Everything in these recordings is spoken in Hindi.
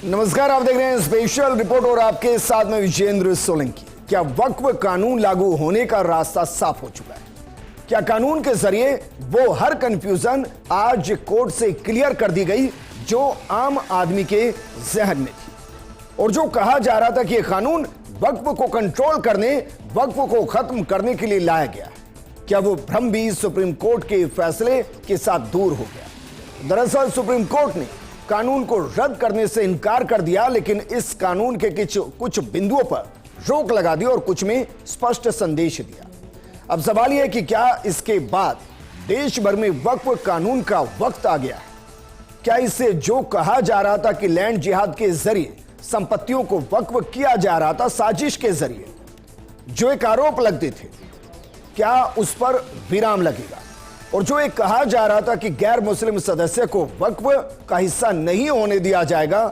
नमस्कार, आप देख रहे हैं स्पेशल रिपोर्ट और आपके साथ में विजेंद्र सोलंकी। क्या वक्फ कानून लागू होने का रास्ता साफ हो चुका है? क्या कानून के जरिए वो हर कंफ्यूजन आज कोर्ट से क्लियर कर दी गई जो आम आदमी के जहन में थी? और जो कहा जा रहा था कि यह कानून वक्फ को कंट्रोल करने, वक्फ को खत्म करने के लिए लाया गया है, क्या वो भ्रम भी सुप्रीम कोर्ट के फैसले के साथ दूर हो गया? दरअसल सुप्रीम कोर्ट ने कानून को रद्द करने से इनकार कर दिया, लेकिन इस कानून के कुछ बिंदुओं पर रोक लगा दी और कुछ में स्पष्ट संदेश दिया। अब सवाल यह है कि क्या इसके बाद देश भर में वक्फ कानून का वक्त आ गया है? क्या इससे जो कहा जा रहा था कि लैंड जिहाद के जरिए संपत्तियों को वक्फ किया जा रहा था, साजिश के जरिए जो एक आरोप लगते थे, क्या उस पर विराम लगेगा? और जो एक कहा जा रहा था कि गैर मुस्लिम सदस्य को वक्फ का हिस्सा नहीं होने दिया जाएगा,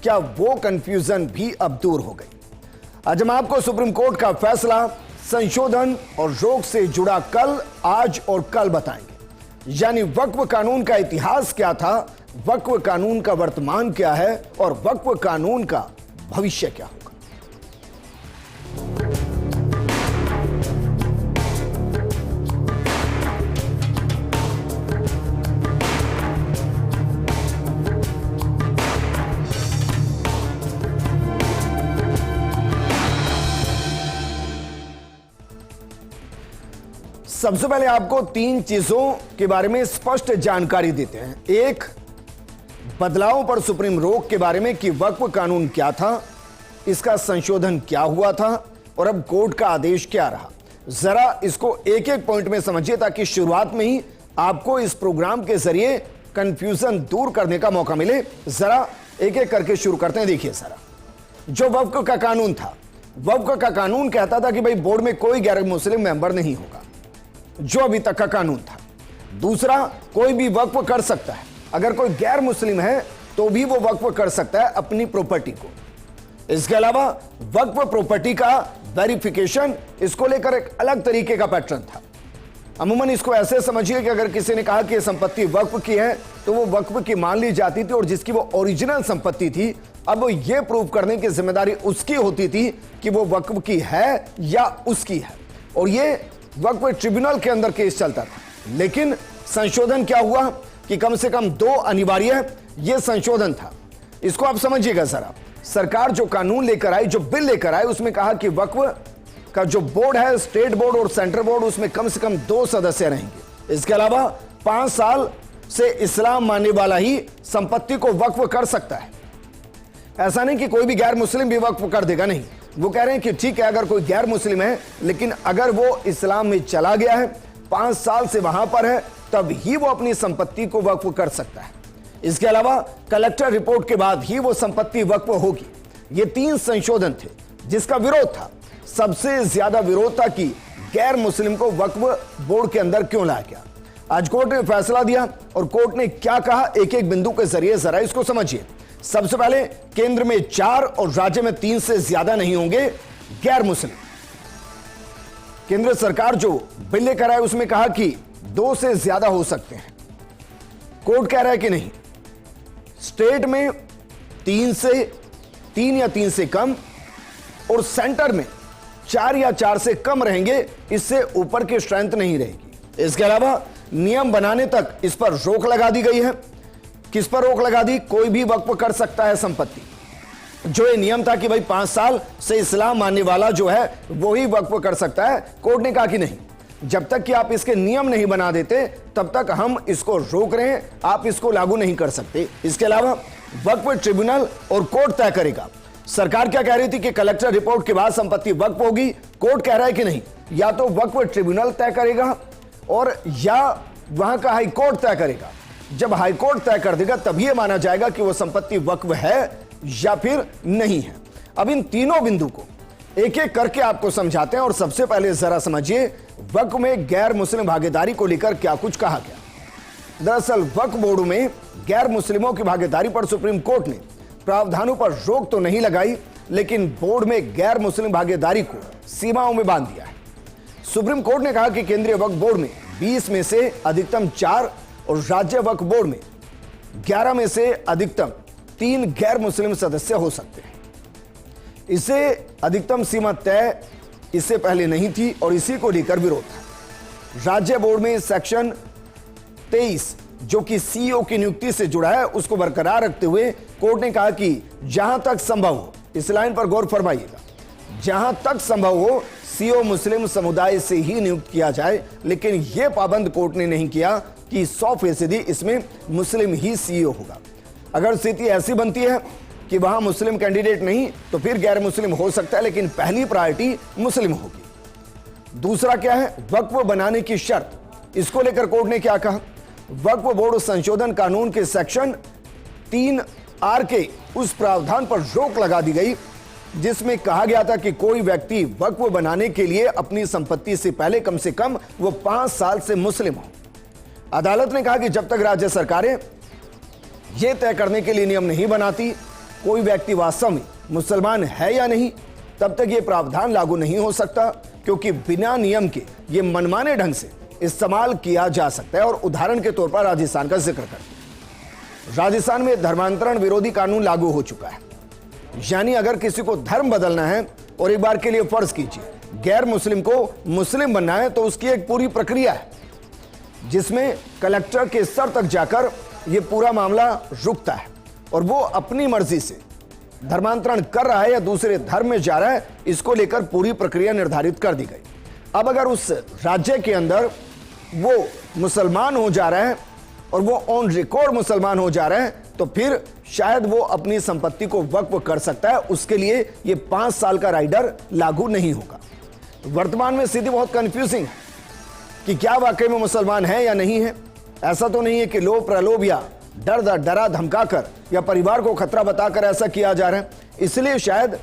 क्या वो कंफ्यूजन भी अब दूर हो गई? आज हम आपको सुप्रीम कोर्ट का फैसला, संशोधन और रोक से जुड़ा कल, आज और कल बताएंगे। यानी वक्फ कानून का इतिहास क्या था, वक्फ कानून का वर्तमान क्या है और वक्फ कानून का भविष्य क्या होगा। सबसे पहले आपको तीन चीजों के बारे में स्पष्ट जानकारी देते हैं। एक, बदलावों पर सुप्रीम रोक के बारे में कि वक्फ कानून क्या था, इसका संशोधन क्या हुआ था और अब कोर्ट का आदेश क्या रहा। जरा इसको एक एक पॉइंट में समझिए ताकि शुरुआत में ही आपको इस प्रोग्राम के जरिए कंफ्यूजन दूर करने का मौका मिले। जरा एक एक करके शुरू करते हैं। देखिए जरा, जो वक्फ का कानून था, वक्फ का कानून कहता था कि भाई बोर्ड में कोई गैर मुस्लिम मेंबर नहीं होगा, जो अभी तक का कानून था। दूसरा, कोई भी वक्फ कर सकता है, अगर कोई गैर मुस्लिम है तो भी वो वक्फ कर सकता है अपनी प्रॉपर्टी को। इसके अलावा वक्फ प्रॉपर्टी का वेरिफिकेशन, इसको लेकर एक अलग तरीके का पैटर्न था। अमूमन इसको ऐसे समझिए कि अगर किसी ने कहा कि यह संपत्ति वक्फ की है तो वो वक्फ की मान ली जाती थी और जिसकी वो ओरिजिनल संपत्ति थी, अब यह प्रूव करने की जिम्मेदारी उसकी होती थी कि वो वक्फ की है या उसकी है, और ये वक्फ ट्रिब्यूनल के अंदर केस चलता था। लेकिन संशोधन क्या हुआ कि कम से कम दो अनिवार्य यह संशोधन था। इसको आप समझिएगा जरा। सरकार जो कानून लेकर आई, जो बिल लेकर आई, उसमें कहा कि वक्फ का जो बोर्ड है, स्टेट बोर्ड और सेंट्रल बोर्ड, उसमें कम से कम 2 सदस्य रहेंगे। इसके अलावा 5 साल से इस्लाम मानने वाला ही संपत्ति को वक्फ कर सकता है। ऐसा नहीं कि कोई भी गैर मुस्लिम भी वक्फ कर देगा, नहीं। वो कह रहे हैं कि ठीक है, अगर कोई गैर मुस्लिम है लेकिन अगर वो इस्लाम में चला गया है, 5 साल से वहां पर है, तब ही वो अपनी संपत्ति को वक्फ कर सकता है। इसके अलावा कलेक्टर रिपोर्ट के बाद ही वो संपत्ति वक्फ होगी। ये 3 संशोधन थे जिसका विरोध था। सबसे ज्यादा विरोध था कि गैर मुस्लिम को वक्फ बोर्ड के अंदर क्यों लाया गया। आज कोर्ट ने फैसला दिया और कोर्ट ने क्या कहा, एक एक बिंदु के जरिए जरा इसको समझिए। सबसे पहले, केंद्र में 4 और राज्य में 3 से ज्यादा नहीं होंगे गैर मुस्लिम। केंद्र सरकार जो बिल लेकर आए उसमें कहा कि 2 से ज्यादा हो सकते हैं। कोर्ट कह रहा है कि नहीं, स्टेट में 3 या 3 से कम और सेंटर में 4 या 4 से कम रहेंगे, इससे ऊपर की स्ट्रेंथ नहीं रहेगी। इसके अलावा नियम बनाने तक इस पर रोक लगा दी गई है। किस पर रोक लगा दी? कोई भी वक्फ कर सकता है संपत्ति। जो ये नियम था कि भाई 5 साल से इस्लाम मानने वाला जो है वो ही वक्फ कर सकता है, कोर्ट ने कहा कि नहीं, जब तक कि आप इसके नियम नहीं बना देते तब तक हम इसको रोक रहे हैं, आप इसको लागू नहीं कर सकते। इसके अलावा वक्फ ट्रिब्यूनल और कोर्ट तय करेगा। सरकार क्या कह रही थी कि कलेक्टर रिपोर्ट के बाद संपत्ति वक्फ होगी। कोर्ट कह रहा है कि नहीं, या तो वक्फ ट्रिब्यूनल तय करेगा और या वहां का हाई कोर्ट तय करेगा। जब हाई कोर्ट तय कर देगा तब यह माना जाएगा कि वह संपत्ति वक्फ है या फिर नहीं है। अब इन तीनों बिंदु को एक एक करके आपको समझाते हैं और सबसे पहले जरा समझिए वक्फ में गैर मुस्लिम भागीदारी को लेकर क्या कुछ कहा गया। दरअसल वक्फ बोर्ड में गैर मुस्लिमों की भागीदारी पर सुप्रीम कोर्ट ने प्रावधानों पर रोक तो नहीं लगाई, लेकिन बोर्ड में गैर मुस्लिम भागीदारी को सीमाओं में बांध दिया है। सुप्रीम कोर्ट ने कहा कि केंद्रीय वक्फ बोर्ड में 20 में से अधिकतम 4 और राज्य वक्फ बोर्ड में 11 में से अधिकतम 3 गैर मुस्लिम सदस्य हो सकते हैं। इसे अधिकतम सीमा तय इससे पहले नहीं थी और इसी को लेकर विरोध था। राज्य बोर्ड में सेक्शन 23 जो कि सीईओ की नियुक्ति से जुड़ा है उसको बरकरार रखते हुए कोर्ट ने कहा कि जहां तक संभव हो, इस लाइन पर गौर फरमाइएगा, जहां तक संभव हो सीईओ मुस्लिम समुदाय से ही नियुक्त किया जाए, लेकिन यह पाबंद कोर्ट ने नहीं किया कि 100% इसमें मुस्लिम ही सीईओ होगा। अगर स्थिति ऐसी बनती है कि वहां मुस्लिम कैंडिडेट नहीं तो फिर गैर मुस्लिम हो सकता है, लेकिन पहली प्रायोरिटी मुस्लिम होगी। दूसरा क्या है, वक्फ बनाने की शर्त। इसको लेकर कोर्ट ने क्या कहा, वक्फ बोर्ड संशोधन कानून के सेक्शन 3R के उस प्रावधान पर रोक लगा दी गई जिसमें कहा गया था कि कोई व्यक्ति वक्फ बनाने के लिए अपनी संपत्ति से पहले कम से कम वो 5 साल से मुस्लिम हो। अदालत ने कहा कि जब तक राज्य सरकारें यह तय करने के लिए नियम नहीं बनाती कोई व्यक्ति वास्तव में मुसलमान है या नहीं, तब तक यह प्रावधान लागू नहीं हो सकता, क्योंकि बिना नियम के ये मनमाने ढंग से इस्तेमाल किया जा सकता है। और उदाहरण के तौर पर राजस्थान का जिक्र करते, राजस्थान में धर्मांतरण विरोधी कानून लागू हो चुका है। यानी अगर किसी को धर्म बदलना है और एक बार के लिए फर्ज कीजिए गैर मुस्लिम को मुस्लिम बनना है तो उसकी एक पूरी प्रक्रिया है जिसमें कलेक्टर के स्तर तक जाकर यह पूरा मामला रुकता है और वो अपनी मर्जी से धर्मांतरण कर रहा है या दूसरे धर्म में जा रहा है, इसको लेकर पूरी प्रक्रिया निर्धारित कर दी गई। अब अगर उस राज्य के अंदर वो मुसलमान हो जा रहा है और वो ऑन रिकॉर्ड मुसलमान हो जा रहा है तो फिर शायद वो अपनी संपत्ति को वक्फ कर सकता है। उसके लिए ये 5 साल का राइडर लागू नहीं होगा। वर्तमान में स्थिति बहुत कंफ्यूजिंग है कि क्या वाकई में मुसलमान है या नहीं है। ऐसा तो नहीं है कि लोभ प्रलोभ या डरा धमकाकर या परिवार को खतरा बताकर ऐसा किया जा रहा है। इसलिए शायद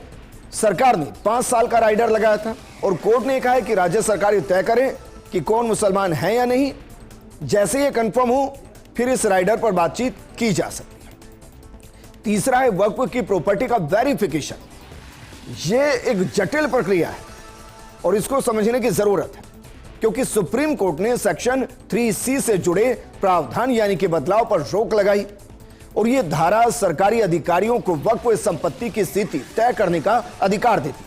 सरकार ने 5 साल का राइडर लगाया था और कोर्ट ने कहा है कि राज्य सरकार तय करें कि कौन मुसलमान है या नहीं। जैसे ये कंफर्म हो फिर इस राइडर पर बातचीत की जा सकती है। तीसरा है वक्फ की प्रॉपर्टी का वेरिफिकेशन। ये एक जटिल प्रक्रिया है और इसको समझने की जरूरत है, क्योंकि सुप्रीम कोर्ट ने सेक्शन 3C से जुड़े प्रावधान यानी कि बदलाव पर रोक लगाई और यह धारा सरकारी अधिकारियों को वक्फ संपत्ति की स्थिति तय करने का अधिकार देती है।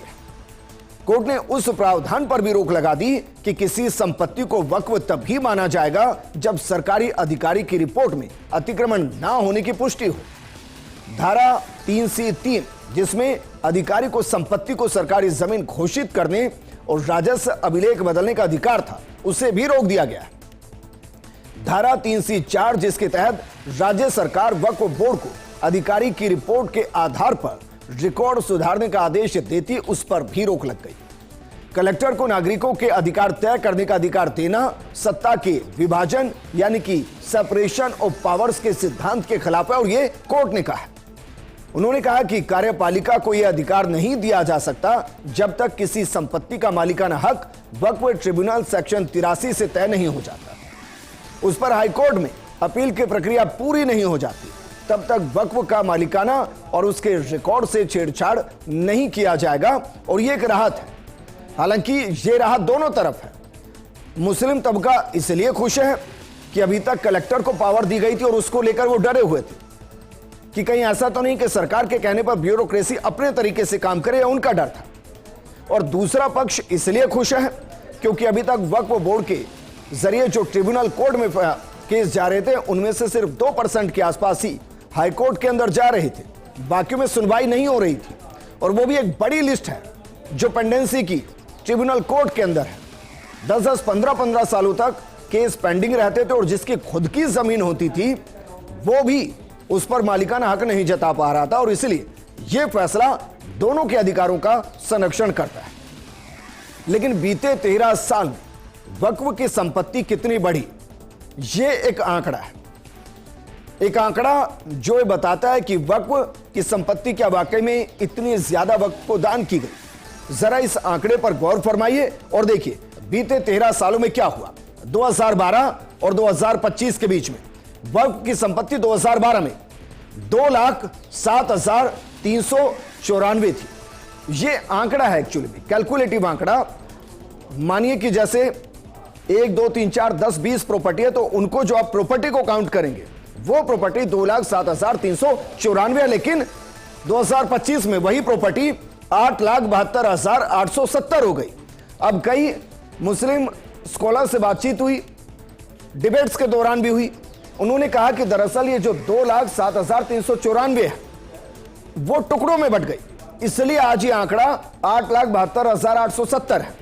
कोर्ट ने उस प्रावधान पर भी रोक लगा दी कि किसी संपत्ति को वक्फ तभी माना जाएगा जब सरकारी अधिकारी की रिपोर्ट में अतिक्रमण ना होने की पुष्टि हो। धारा 3C3 जिसमें अधिकारी को संपत्ति को सरकारी जमीन घोषित करने और राजस्व अभिलेख बदलने का अधिकार था, उसे भी रोक दिया गया है। धारा 3C4 जिसके तहत राज्य सरकार वक्फ बोर्ड को अधिकारी की रिपोर्ट के आधार पर रिकॉर्ड सुधारने का आदेश देती, उस पर भी रोक लग गई। कलेक्टर को नागरिकों के अधिकार तय करने का अधिकार देना सत्ता के विभाजन यानी कि सेपरेशन ऑफ पावर्स के सिद्धांत के खिलाफ है और यह कोर्ट ने कहा है। उन्होंने कहा कि कार्यपालिका को यह अधिकार नहीं दिया जा सकता जब तक किसी संपत्ति का मालिकाना हक वक्फ ट्रिब्यूनल सेक्शन 83 से तय नहीं हो जाता, उस पर हाईकोर्ट में अपील की प्रक्रिया पूरी नहीं हो जाती, तब तक वक्फ का मालिकाना और उसके रिकॉर्ड से छेड़छाड़ नहीं किया जाएगा। और यह एक राहत है, हालांकि यह राहत दोनों तरफ है। मुस्लिम तबका इसलिए खुश है कि अभी तक कलेक्टर को पावर दी गई थी और उसको लेकर वो डरे हुए थे कि कहीं ऐसा तो नहीं कि सरकार के कहने पर ब्यूरोक्रेसी अपने तरीके से काम करे, या उनका डर था। और दूसरा पक्ष इसलिए खुश है क्योंकि अभी तक वक्फ बोर्ड के जरिए जो ट्रिब्यूनल कोर्ट में केस जा रहे थे उनमें से सिर्फ 2% के आसपास ही हाईकोर्ट के अंदर जा रहे थे, बाकी में सुनवाई नहीं हो रही थी। और वो भी एक बड़ी लिस्ट है जो पेंडेंसी की ट्रिब्यूनल कोर्ट के अंदर है। 10-10, 15-15 सालों तक केस पेंडिंग रहते थे और जिसकी खुद की जमीन होती थी वो भी उस पर मालिकाना हक नहीं जता पा रहा था। और इसलिए यह फैसला दोनों के अधिकारों का संरक्षण करता है। लेकिन बीते 13 साल में वक्फ की संपत्ति कितनी बढ़ी, यह एक आंकड़ा है, एक आंकड़ा जो ये बताता है कि वक्फ की संपत्ति क्या वाकई में इतनी ज्यादा वक्फ को दान की गई। जरा इस आंकड़े पर गौर फरमाइए और देखिए बीते 13 सालों में क्या हुआ। 2012 और 2025 के बीच में वक्फ की संपत्ति 2012 में 2,07,394 थी। यह आंकड़ा है एक्चुअली में कैलकुलेटिव आंकड़ा। मानिए कि जैसे 1, 2, 3, 4, 10, 20 प्रॉपर्टी है तो उनको जो आप प्रॉपर्टी को काउंट करेंगे वो प्रॉपर्टी 2,07,394 है, लेकिन 2025 में वही प्रॉपर्टी 8,72,870 हो गई। अब कई मुस्लिम स्कॉलर से बातचीत हुई, डिबेट्स के दौरान भी हुई। उन्होंने कहा कि दरअसल ये जो 2,07,394 है वो टुकड़ों में बट गई, इसलिए आज ये आंकड़ा 8,72,870 है।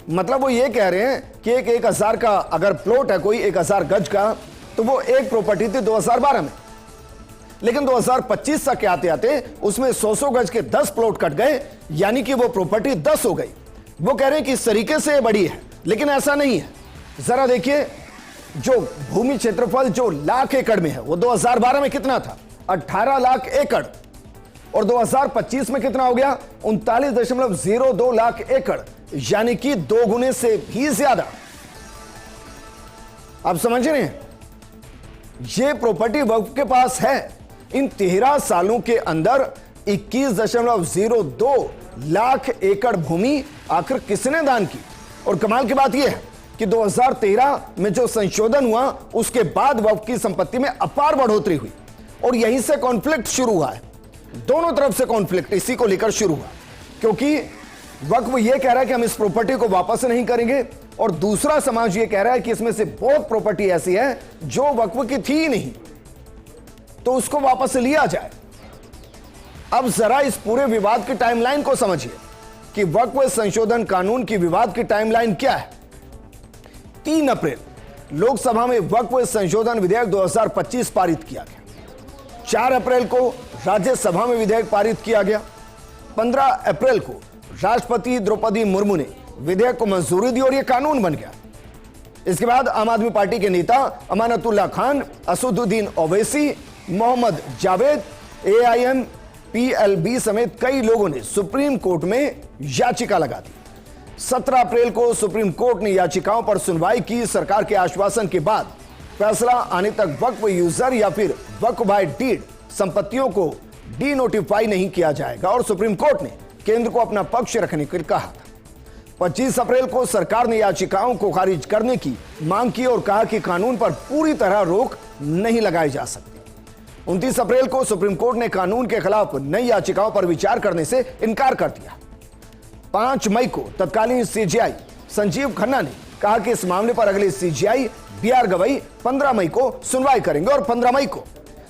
मतलब वो ये कह रहे हैं कि एक 1,000 का अगर प्लॉट है कोई 1,000 गज का, तो वो एक प्रॉपर्टी थी 2012 में, लेकिन 2025 तक आते आते उसमें 100 गज के 10 प्लॉट कट गए, यानी कि वो प्रॉपर्टी 10 हो गई। वो कह रहे हैं कि इस तरीके से बड़ी है, लेकिन ऐसा नहीं है। जरा देखिए, जो भूमि क्षेत्रफल जो लाख एकड़ में है वो 2012 में कितना था? 18 लाख एकड़, और 2025 में कितना हो गया? 39.02 लाख एकड़, यानी कि 2 गुने से भी ज्यादा। आप समझ रहे हैं? ये प्रॉपर्टी वक्फ के पास है। इन 13 सालों के अंदर 21.02 लाख एकड़ भूमि आखिर किसने दान की? और कमाल की बात यह है कि 2013 में जो संशोधन हुआ उसके बाद वक्फ की संपत्ति में अपार बढ़ोतरी हुई, और यहीं से कॉन्फ्लिक्ट शुरू हुआ है। दोनों तरफ से कॉन्फ्लिक्ट इसी को लेकर शुरू हुआ, क्योंकि वक्फ यह कह रहा है कि हम इस प्रॉपर्टी को वापस नहीं करेंगे, और दूसरा समाज यह कह रहा है कि इसमें से बहुत प्रॉपर्टी ऐसी है जो वक्फ की थी ही नहीं, तो उसको वापस लिया जाए। अब जरा इस पूरे विवाद की टाइमलाइन को समझिए कि वक्फ संशोधन कानून की विवाद की टाइमलाइन क्या है। 3 अप्रैल लोकसभा में वक्फ संशोधन विधेयक 2025 पारित किया गया। 4 अप्रैल को राज्यसभा में विधेयक पारित किया गया। 15 अप्रैल को राष्ट्रपति द्रौपदी मुर्मू ने विधेयक को मंजूरी दी और यह कानून बन गया। इसके बाद आम आदमी पार्टी के नेता अमानतुल्लाह खान, असदुद्दीन ओवैसी, मोहम्मद जावेद, AIM, PLB समेत कई लोगों ने सुप्रीम कोर्ट में याचिका लगा दी। 17 अप्रैल को सुप्रीम कोर्ट ने याचिकाओं पर सुनवाई की। सरकार के आश्वासन के बाद फैसला आने तक वक्फ यूजर या फिर वक्फ बाय डीड संपत्तियों को डी नोटिफाई नहीं किया जाएगा, और सुप्रीम कोर्ट ने केंद्र को अपना पक्ष रखने को कहा था। 25 अप्रैल को सरकार ने याचिकाओं को खारिज करने की मांग की और कहा कि कानून पर पूरी तरह रोक नहीं लगाई जा सकती। 29 अप्रैल को सुप्रीम कोर्ट ने कानून के खिलाफ नई याचिकाओं पर विचार करने से इनकार कर दिया। 5 मई को तत्कालीन CJI संजीव खन्ना ने कहा कि इस मामले पर अगले CJI BR गवई 15 मई को सुनवाई करेंगे, और 15 मई को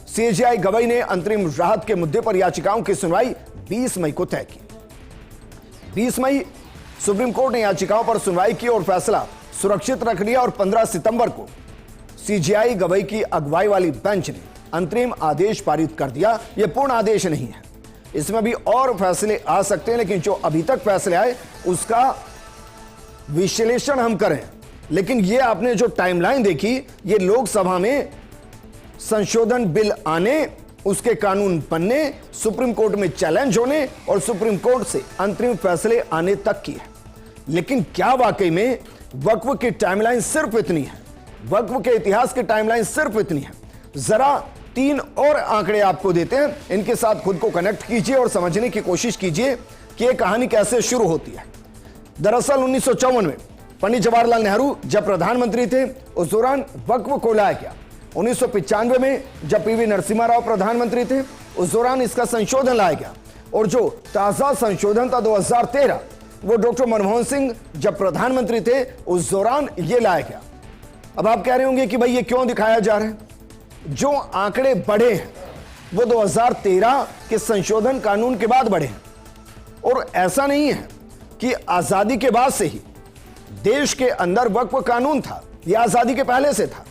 CJI गवई ने अंतरिम राहत के मुद्दे पर याचिकाओं की सुनवाई 20 मई को तय की। 20 मई सुप्रीम कोर्ट ने याचिकाओं पर सुनवाई की और फैसला सुरक्षित रख लिया, और 15 सितंबर को CJI गवई की अगुवाई वाली बेंच ने अंतरिम आदेश पारित कर दिया। यह पूर्ण आदेश नहीं है, इसमें भी और फैसले आ सकते हैं, लेकिन जो अभी तक फैसले आए उसका विश्लेषण हम करें। लेकिन यह आपने जो टाइमलाइन देखी, ये लोकसभा में संशोधन बिल आने, उसके कानून बनने, सुप्रीम कोर्ट में चैलेंज होने और सुप्रीम कोर्ट से अंतरिम फैसले आने तक की है। लेकिन क्या वाकई में वक्फ की टाइमलाइन सिर्फ इतनी है? वक्फ के इतिहास की टाइमलाइन सिर्फ इतनी है? जरा 3 और आंकड़े आपको देते हैं, इनके साथ खुद को कनेक्ट कीजिए और समझने की कोशिश कीजिए कि यह कहानी कैसे शुरू होती है। दरअसल 1954 में पंडित जवाहरलाल नेहरू जब प्रधानमंत्री थे, उस दौरान वक्फ को लाया गया। 1995 में जब PV नरसिम्हा राव प्रधानमंत्री थे, उस दौरान इसका संशोधन लाया गया, और जो ताजा संशोधन था 2013, वो डॉक्टर मनमोहन सिंह जब प्रधानमंत्री थे उस दौरान ये लाया गया। अब आप कह रहे होंगे कि भाई ये क्यों दिखाया जा रहा है? जो आंकड़े बढ़े हैं वो 2013 के संशोधन कानून के बाद बढ़े हैं, और ऐसा नहीं है कि आजादी के बाद से ही देश के अंदर वक्फ कानून था, यह आजादी के पहले से था।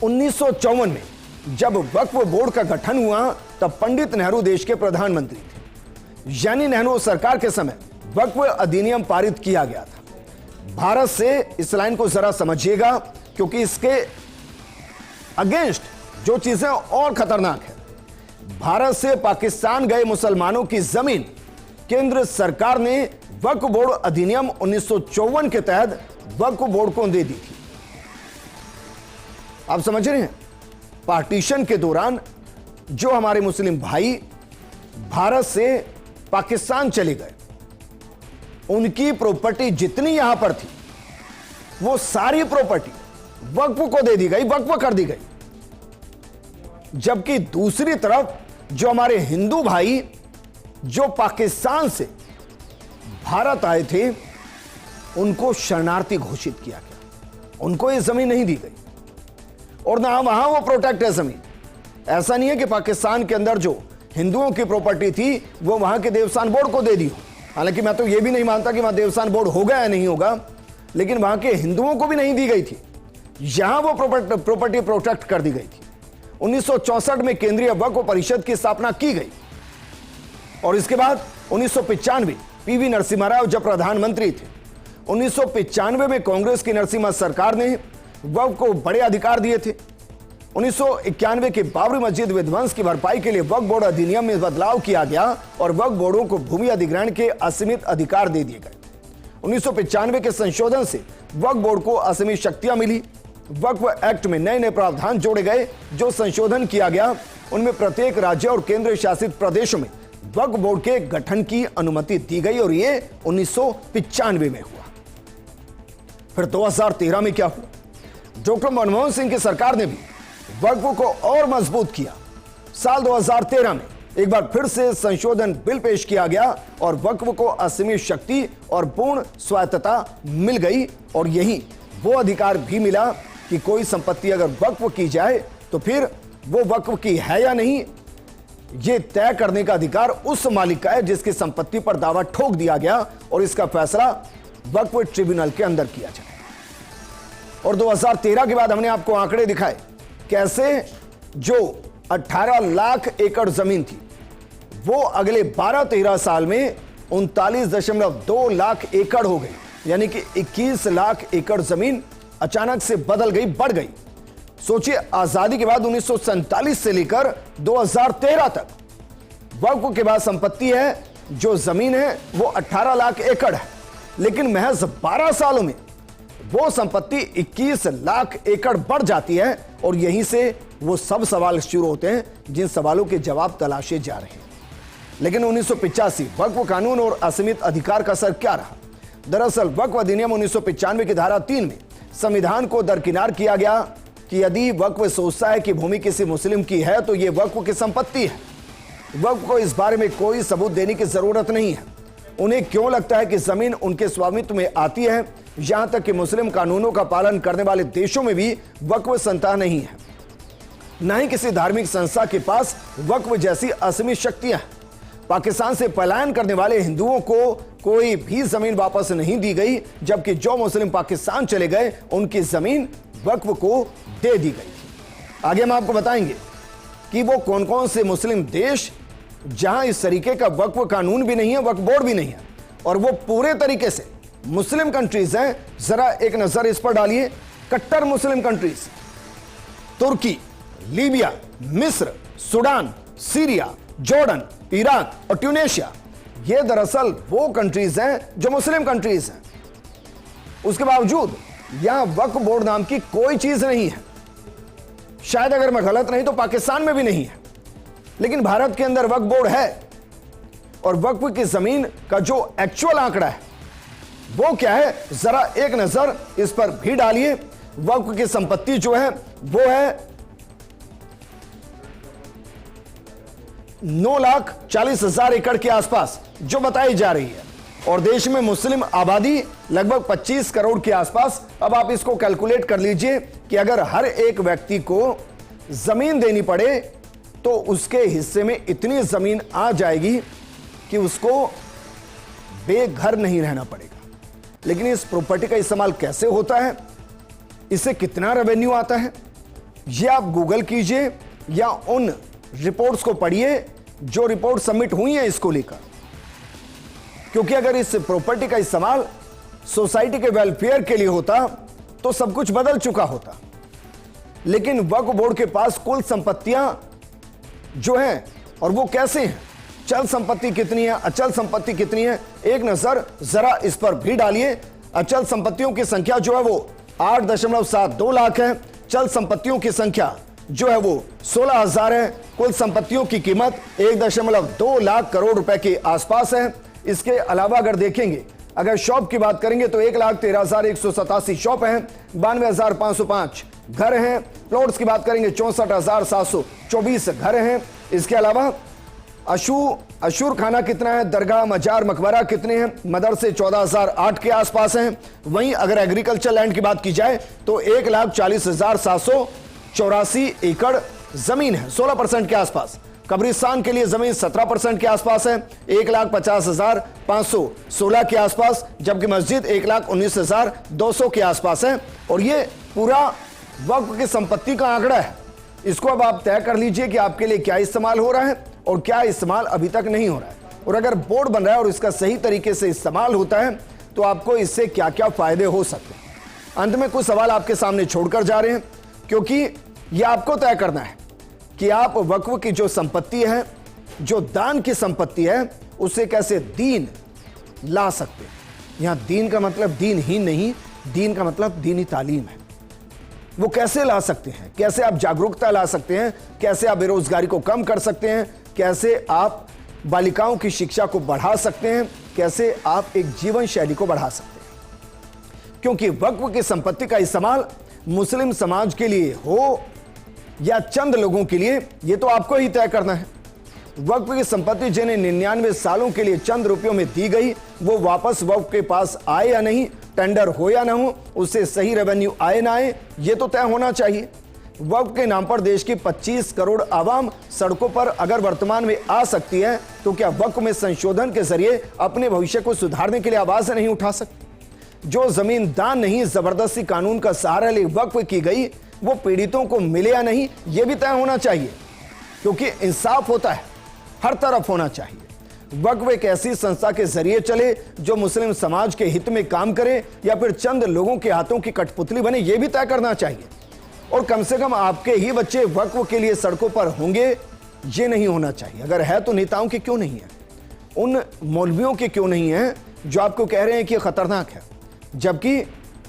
1954 में जब वक्फ बोर्ड का गठन हुआ तब पंडित नेहरू देश के प्रधानमंत्री थे, यानी नेहरू सरकार के समय वक्फ अधिनियम पारित किया गया था। भारत से इस लाइन को जरा समझिएगा, क्योंकि इसके अगेंस्ट जो चीजें और खतरनाक है। भारत से पाकिस्तान गए मुसलमानों की जमीन केंद्र सरकार ने वक्फ बोर्ड अधिनियम 1954 के तहत वक्फ बोर्ड को दे दी थी। आप समझ रहे हैं? पार्टीशन के दौरान जो हमारे मुस्लिम भाई भारत से पाकिस्तान चले गए, उनकी प्रॉपर्टी जितनी यहां पर थी वो सारी प्रॉपर्टी वक्फ को दे दी गई, वक्फ कर दी गई। जबकि दूसरी तरफ जो हमारे हिंदू भाई जो पाकिस्तान से भारत आए थे उनको शरणार्थी घोषित किया गया, उनको ये जमीन नहीं दी गई और ना वहां वो प्रोटेक्ट है जमीन। ऐसा नहीं है कि पाकिस्तान के अंदर जो हिंदुओं की प्रॉपर्टी थी वो वहां के देवस्थान बोर्ड को दे दी हो। हालांकि मैं तो ये भी नहीं मानता कि वहां देवस्थान बोर्ड होगा या नहीं होगा, लेकिन वहां के हिंदुओं को भी नहीं दी गई थी, यहां वो प्रॉपर्टी प्रोटेक्ट कर दी गई थी। 1964 में केंद्रीय वक्फ परिषद की स्थापना की गई और इसके बाद 1995 पीवी नरसिम्हा राव जब प्रधानमंत्री थे, 1995 में कांग्रेस की नरसिम्हा सरकार ने वक्फ को बड़े अधिकार दिए थे। 1991 के बाबरी मस्जिद विध्वंस की भरपाई के लिए वक्फ बोर्ड अधिनियम में बदलाव किया गया और वक्फ बोर्डों को भूमि अधिग्रहण के असीमित अधिकार दे दिए गए। 1995 के संशोधन से वक्फ बोर्ड को असीमित शक्तियां मिली। वक्फ एक्ट में नए नए प्रावधान जोड़े गए। जो संशोधन किया गया उनमें प्रत्येक राज्य और केंद्र शासित प्रदेशों में वक्फ बोर्ड के गठन की अनुमति दी गई और यह 1995 में हुआ। फिर 2013 में क्या हुआ? डॉक्टर मनमोहन सिंह की सरकार ने भी वक्फ को और मजबूत किया। साल 2013 में एक बार फिर से संशोधन बिल पेश किया गया और वक्फ को असीमित शक्ति और पूर्ण स्वायत्तता मिल गई और यही वो अधिकार भी मिला कि कोई संपत्ति अगर वक्फ की जाए तो फिर वो वक्फ की है या नहीं, यह तय करने का अधिकार उस मालिक का है जिसकी संपत्ति पर दावा ठोक दिया गया और इसका फैसला वक्फ ट्रिब्यूनल के अंदर किया जाए। और 2013 के बाद हमने आपको आंकड़े दिखाए कैसे जो 18 लाख एकड़ जमीन थी वो अगले 12-13 साल में 39.2 लाख एकड़ हो गई, यानी कि 21 लाख एकड़ जमीन अचानक से बदल गई, बढ़ गई। सोचिए, आजादी के बाद 1947 से लेकर 2013 तक वक्फ के बाद संपत्ति है जो जमीन है वो 18 लाख एकड़ है, लेकिन महज 12 सालों में वो संपत्ति 21 लाख एकड़ बढ़ जाती है और यहीं से वो सब सवाल शुरू होते हैं जिन सवालों के जवाब तलाशे जा रहे हैं। लेकिन 1985 वक्फ कानून और असीमित अधिकार का असर क्या रहा? दरअसल वक्फ अधिनियम 1995 की धारा 3 में संविधान को दरकिनार किया गया कि यदि वक्फ सोचता है कि भूमि किसी मुस्लिम की है तो यह वक्फ की संपत्ति है। वक्फ को इस बारे में कोई सबूत देने की जरूरत नहीं है। उन्हें क्यों लगता है कि जमीन उनके स्वामित्व में आती है? यहां तक कि मुस्लिम कानूनों का पालन करने वाले देशों में भी वक्फ संस्था नहीं है, न ही किसी धार्मिक संस्था के पास वक्फ जैसी असीमित शक्तियां हैं। पाकिस्तान से पलायन करने वाले हिंदुओं को कोई भी जमीन वापस नहीं दी गई, जबकि जो मुस्लिम पाकिस्तान चले गए उनकी जमीन वक्फ को दे दी गई। आगे हम आपको बताएंगे कि वो कौन कौन से मुस्लिम देश जहां इस तरीके का वक्फ कानून भी नहीं है, वक्फ बोर्ड भी नहीं है और वो पूरे तरीके से मुस्लिम कंट्रीज हैं। जरा एक नजर इस पर डालिए। कट्टर मुस्लिम कंट्रीज, तुर्की, लीबिया, मिस्र, सूडान, सीरिया, जॉर्डन, इराक और ट्यूनेशिया, ये दरअसल वो कंट्रीज हैं जो मुस्लिम कंट्रीज हैं। उसके बावजूद यहां वक्फ बोर्ड नाम की कोई चीज नहीं है। शायद अगर मैं गलत नहीं तो पाकिस्तान में भी नहीं है, लेकिन भारत के अंदर वक्फ बोर्ड है। और वक्फ की जमीन का जो एक्चुअल आंकड़ा है वो क्या है, जरा एक नजर इस पर भी डालिए। वक्फ की संपत्ति जो है वो है 9,40,000 एकड़ के आसपास जो बताई जा रही है और देश में मुस्लिम आबादी लगभग 25 करोड़ के आसपास। अब आप इसको कैलकुलेट कर लीजिए कि अगर हर एक व्यक्ति को जमीन देनी पड़े तो उसके हिस्से में इतनी जमीन आ जाएगी कि उसको बेघर नहीं रहना पड़ेगा। लेकिन इस प्रॉपर्टी का इस्तेमाल कैसे होता है, इससे कितना रेवेन्यू आता है, यह आप गूगल कीजिए या उन रिपोर्ट्स को पढ़िए जो रिपोर्ट सबमिट हुई है इसको लेकर। क्योंकि अगर इस प्रॉपर्टी का इस्तेमाल सोसाइटी के वेलफेयर के लिए होता तो सब कुछ बदल चुका होता। लेकिन वक्फ बोर्ड के पास कुल संपत्तियां जो हैं और वो कैसे हैं, चल संपत्ति कितनी है, अचल संपत्ति कितनी है, एक नजर जरा इस पर भी डालिए। अचल संपत्तियों की संख्या जो है वो 8.72 लाख है। चल संपत्तियों की संख्या जो है वो 16,000 है। कुल संपत्तियों की कीमत 1.2 लाख करोड़ रुपए के आसपास है। इसके अलावा अगर देखेंगे, अगर शॉप की बात करेंगे तो 1,13,187 शॉप हैं, 92,505 घर हैं। प्लॉट्स की बात करेंगे 64,724 घर हैं। इसके अलावा अशूर खाना कितना है, दरगाह मजार मकबरा कितने हैं, मदरसे 14,008 के आसपास हैं। वहीं अगर एग्रीकल्चर लैंड की बात की जाए तो 1,40,784 एकड़ जमीन है, 16% के आसपास। कब्रिस्तान के लिए जमीन 17% के आसपास है, 1,50,516 के आसपास, जबकि मस्जिद 1,19,200 के आसपास है। और ये पूरा वक्फ की संपत्ति का आंकड़ा है। इसको अब आप तय कर लीजिए कि आपके लिए क्या इस्तेमाल हो रहा है और क्या इस्तेमाल अभी तक नहीं हो रहा है। और अगर बोर्ड बन रहा है और इसका सही तरीके से इस्तेमाल होता है तो आपको इससे क्या क्या फायदे हो सकते हैं। अंत में कुछ सवाल आपके सामने छोड़कर जा रहे हैं, क्योंकि यह आपको तय करना है कि आप वक्फ की जो संपत्ति है, जो दान की संपत्ति है, उसे कैसे दीन ला सकते हैं। यहां दीन का मतलब दीन ही नहीं, दीन का मतलब दीनी तालीम है। वो कैसे ला सकते हैं, कैसे आप जागरूकता ला सकते हैं, कैसे आप बेरोजगारी को कम कर सकते हैं, कैसे आप बालिकाओं की शिक्षा को बढ़ा सकते हैं, कैसे आप एक जीवन शैली को बढ़ा सकते हैं। क्योंकि वक्फ की संपत्ति का इस्तेमाल मुस्लिम समाज के लिए हो या चंद लोगों के लिए, यह तो आपको ही तय करना है। वक्फ की संपत्ति जिन्हें 99 सालों के लिए चंद रुपयों में दी गई, वो वापस वक्फ के पास आए या नहीं, टेंडर हो या ना हो, उससे सही रेवेन्यू आए ना आए, ये तो तय होना चाहिए। वक्फ के नाम पर देश की 25 करोड़ आवाम सड़कों पर अगर वर्तमान में आ सकती है, तो क्या वक्फ में संशोधन के जरिए अपने भविष्य को सुधारने के लिए आवाज नहीं उठा सकती। जो जमीन दान नहीं जबरदस्ती कानून का सहारा ले वक्फ की गई, वो पीड़ितों को मिले या नहीं, यह भी तय होना चाहिए, क्योंकि इंसाफ होता है, हर तरफ होना चाहिए। वक्फ एक ऐसी संस्था के जरिए चले जो मुस्लिम समाज के हित में काम करे या फिर चंद लोगों के हाथों की कठपुतली बने, यह भी तय करना चाहिए। और कम से कम आपके ही बच्चे वक्फ के लिए सड़कों पर होंगे, ये नहीं होना चाहिए। अगर है तो नेताओं के क्यों नहीं है, उन मौलवियों के क्यों नहीं है जो आपको कह रहे हैं कि खतरनाक है, जबकि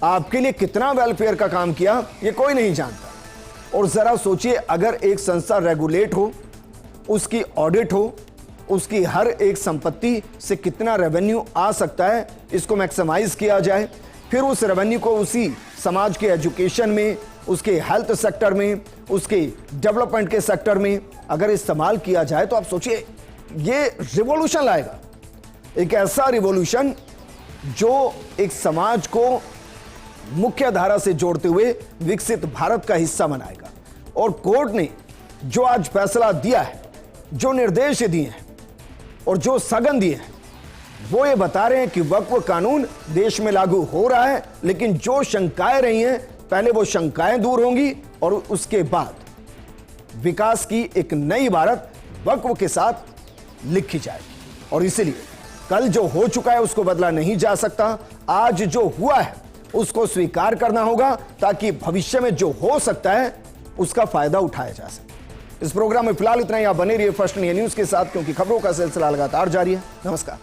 आपके लिए कितना वेलफेयर का काम किया ये कोई नहीं जानता। और जरा सोचिए, अगर एक संस्था रेगुलेट हो, उसकी ऑडिट हो, उसकी हर एक संपत्ति से कितना रेवेन्यू आ सकता है, इसको मैक्सिमाइज किया जाए, फिर उस रेवेन्यू को उसी समाज के एजुकेशन में, उसके हेल्थ सेक्टर में, उसके डेवलपमेंट के सेक्टर में अगर इस्तेमाल किया जाए, तो आप सोचिए ये रिवॉल्यूशन लाएगा। एक ऐसा रिवॉल्यूशन जो एक समाज को मुख्य धारा से जोड़ते हुए विकसित भारत का हिस्सा बनाएगा। और कोर्ट ने जो आज फैसला दिया है, जो निर्देश दिए हैं और जो सघन दिए हैं, वो ये बता रहे हैं कि वक्फ कानून देश में लागू हो रहा है, लेकिन जो शंकाएं रही हैं, पहले वो शंकाएं दूर होंगी और उसके बाद विकास की एक नई इबारत वक्फ के साथ लिखी जाएगी। और इसलिए कल जो हो चुका है उसको बदला नहीं जा सकता। आज जो हुआ है उसको स्वीकार करना होगा, ताकि भविष्य में जो हो सकता है उसका फायदा उठाया जा सके। इस प्रोग्राम में फिलहाल इतना ही। आप बने रहिए फर्स्ट इंडिया न्यूज के साथ, क्योंकि खबरों का सिलसिला लगातार जारी है। नमस्कार।